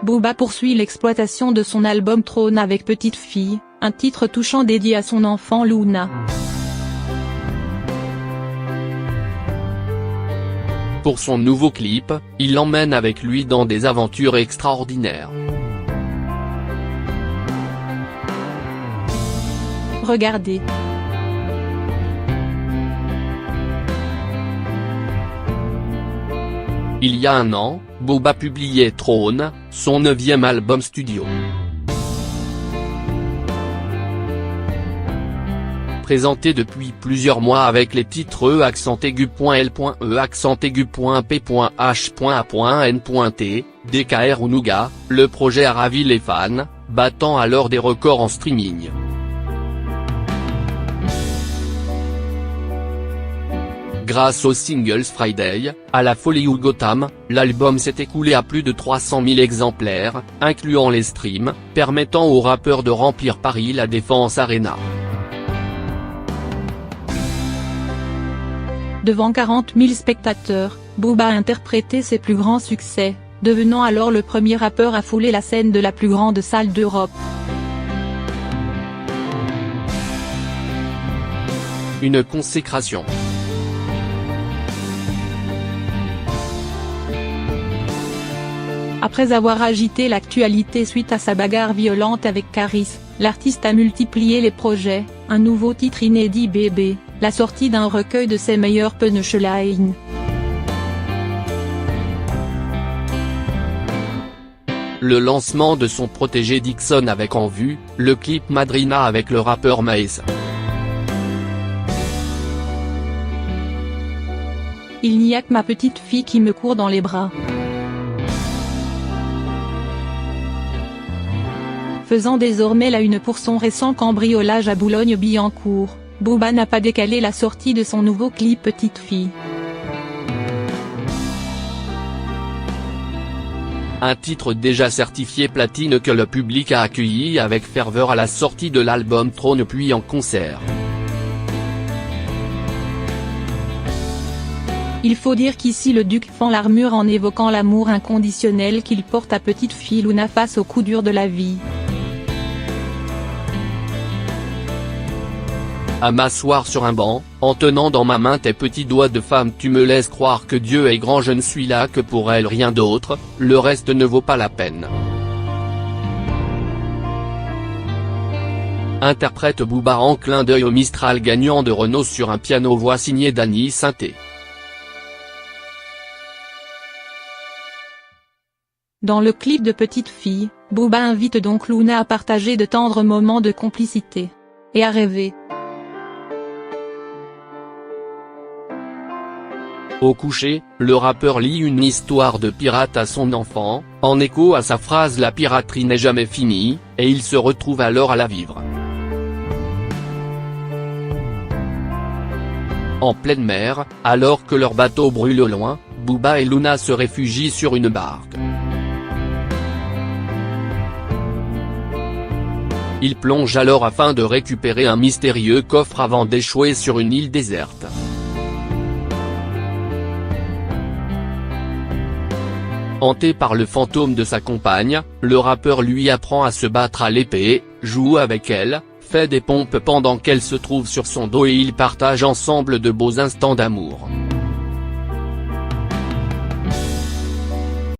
Booba poursuit l'exploitation de son album Trône avec Petite Fille, un titre touchant dédié à son enfant Luna. Pour son nouveau clip, il l'emmène avec lui dans des aventures extraordinaires. Regardez. Il y a un an, Booba publiait Trône, son 9e album studio. Présenté depuis plusieurs mois avec les titres E'.L.E'.P.H.A.N.T, DKR ou Nougat, le projet a ravi les fans, battant alors des records en streaming. Grâce au Singles Friday, à la folie ou Gotham, l'album s'est écoulé à plus de 300 000 exemplaires, incluant les streams, permettant au rappeur de remplir Paris La Défense Arena. Devant 40 000 spectateurs, Booba a interprété ses plus grands succès, devenant alors le premier rappeur à fouler la scène de la plus grande salle d'Europe. Une consécration. Après avoir agité l'actualité suite à sa bagarre violente avec Caris, l'artiste a multiplié les projets, un nouveau titre inédit Bébé, la sortie d'un recueil de ses meilleurs punchlines. Le lancement de son protégé Dixon avec en vue, le clip Madrina avec le rappeur Maes. Il n'y a que ma petite fille qui me court dans les bras. Faisant désormais la une pour son récent cambriolage à Boulogne-Billancourt, Booba n'a pas décalé la sortie de son nouveau clip Petite Fille. Un titre déjà certifié platine que le public a accueilli avec ferveur à la sortie de l'album Trône puis en concert. Il faut dire qu'ici le duc fend l'armure en évoquant l'amour inconditionnel qu'il porte à Petite Fille Luna face aux coups durs de la vie. À m'asseoir sur un banc, en tenant dans ma main tes petits doigts de femme tu me laisses croire que Dieu est grand, je ne suis là que pour elle, rien d'autre, le reste ne vaut pas la peine. Interprète Booba en clin d'œil au Mistral gagnant de Renault sur un piano voix signé Danny Sainté. Dans le clip de Petite Fille, Booba invite donc Luna à partager de tendres moments de complicité. Et à rêver. Au coucher, le rappeur lit une histoire de pirate à son enfant, en écho à sa phrase « La piraterie n'est jamais finie », et il se retrouve alors à la vivre. En pleine mer, alors que leur bateau brûle au loin, Booba et Luna se réfugient sur une barque. Ils plongent alors afin de récupérer un mystérieux coffre avant d'échouer sur une île déserte. Hanté par le fantôme de sa compagne, le rappeur lui apprend à se battre à l'épée, joue avec elle, fait des pompes pendant qu'elle se trouve sur son dos et ils partagent ensemble de beaux instants d'amour.